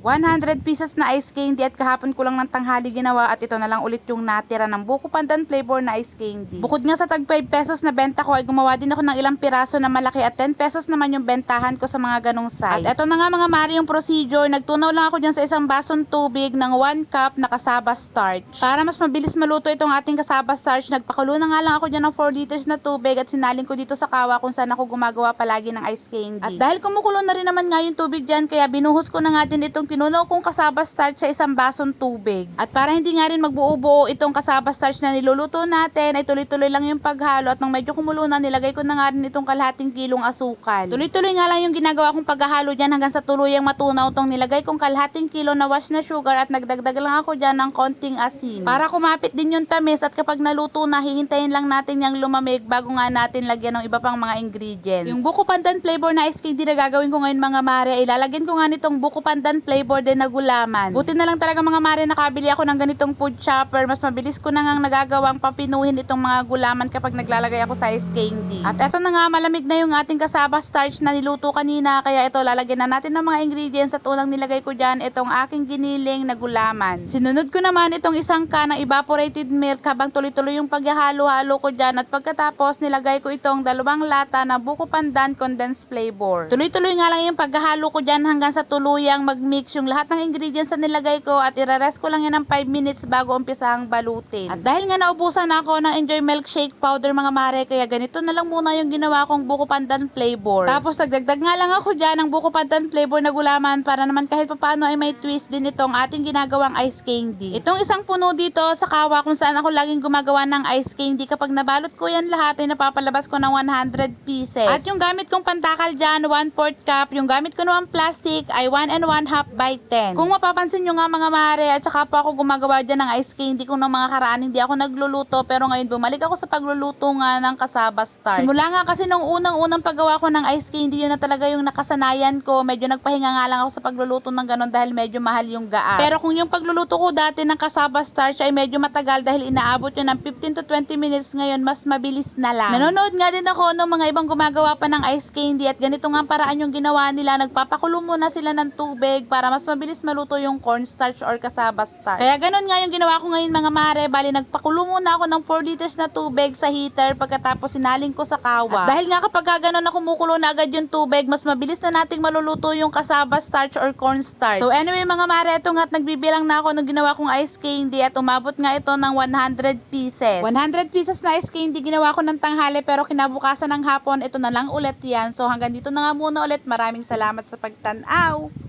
100 pieces na ice candy at kahapon ko lang ng tanghali ginawa at ito na lang ulit yung natira ng buko pandan flavor na ice candy. Bukod nga sa tag 5 pesos na benta ko ay gumawa din ako ng ilang piraso na malaki at 10 pesos naman yung bentahan ko sa mga ganong size. At ito na nga mga mari yung procedure, nagtunaw lang ako dyan sa isang basong tubig ng 1 cup na kasaba starch. Para mas mabilis maluto itong ating kasaba starch, nagpakulo na nga lang ako dyan ng 4 liters na tubig at sinalin ko dito sa kawa kung saan ako gumagawa palagi ng ice candy. At dahil kumukulo na rin naman nga yung tubig dyan, kaya binuhos ko na nga din itong tinunaw kong kasaba starch sa isang basong tubig. At para hindi nga rin magbuo-buo itong kasaba starch na niluluto natin, ay tuloy-tuloy lang yung paghalo at nung medyo kumulo na, nilagay ko na nga rin itong kalahating kilong asukal. Tuloy-tuloy nga lang yung ginagawa kong paghahalo dyan hanggang sa tuluyang matunaw tong nilagay kong kalahating kilo na wash na sugar at nagdagdag lang ako dyan ng konting asin. Para kumapit din yung tamis at kapag naluto na, hihintayin lang natin yung lumamig bago nga natin lagyan ng iba pang mga ingredients. Yung buko pandan flavor na ice candy na gagawin ko ngayon mga mare, ilalagyan ko nga nitong buko pandan flavor din na gulaman. Buti na lang talaga mga mare nakabili ako ng ganitong food chopper. Mas mabilis ko na nga nagagawang papinuhin itong mga gulaman kapag naglalagay ako sa ice candy. At eto na nga, malamig na yung ating kasaba starch na niluto kanina, kaya ito lalagyan na natin ng mga ingredients at unang nilagay ko dyan itong aking giniling na gulaman. Sinunod ko naman itong isang can ng evaporated milk habang tuloy-tuloy yung paghahalo-halo ko dyan at pagkatapos nilagay ko itong 2 lata na buko pandan condensed flavor. Tuloy-tuloy nga lang yung paghahalo ko dyan hanggang sa tuluyang mag-mix yung lahat ng ingredients na nilagay ko at i-rest ko lang yan ng 5 minutes bago umpisang balutin. At dahil nga naubusan ako ng Enjoy Milkshake powder mga mare, kaya ganito na lang muna yung ginawa kong buko pandan flavor. Tapos nagdagdag nga lang ako dyan ng buko pandan flavor na gulaman para naman kahit papaano ay may twist din itong ating ginagawang ice candy. Itong isang puno dito sa kawa kung saan ako laging gumagawa ng ice candy, kapag nabalot ko yan lahat ay napapalabas ko ng 100 pieces. At yung gamit kong pantakal dyan, 1/4 cup. Yung gamit ko naman plastic ay 1 1/2 by 10. Kung mapapansin nyo nga mga mare, at saka pa ako gumagawa dyan ng ice candy kung ng mga karaan hindi ako nagluluto, pero ngayon bumalik ako sa pagluluto nga ng kasaba starch. Simula nga kasi nung unang paggawa ko ng ice candy, yun na talaga yung nakasanayan ko. Medyo nagpahinga nga lang ako sa pagluluto ng ganon dahil medyo mahal yung gaas. Pero kung yung pagluluto ko dati ng kasaba starch ay medyo matagal dahil inaabot yun ng 15 to 20 minutes, ngayon mas mabilis na lang. Nanonood nga din ako ng mga ibang gumagawa pa ng ice candy at ganito nga paraan yung ginawa nila. Nagpapakulo muna sila ng tubig para mas mabilis maluto yung cornstarch or kasaba starch. Kaya ganun nga yung ginawa ko ngayon mga mare. Bali nagpakulo muna ako ng 4 liters na tubig sa heater pagkatapos sinaling ko sa kawa. At dahil nga kapag ganun na kumukulo na agad yung tubig, mas mabilis na nating maluluto yung kasaba starch or cornstarch. So anyway mga mare, ito nga't nagbibilang na ako ng ginawa kong ice candy at umabot nga ito ng 100 pieces. 100 pieces na ice candy ginawa ko ng tanghali, pero kinabukasan ng hapon ito na lang ulit yan. So hanggang dito na nga muna ulit. Maraming salamat sa pagtanaw.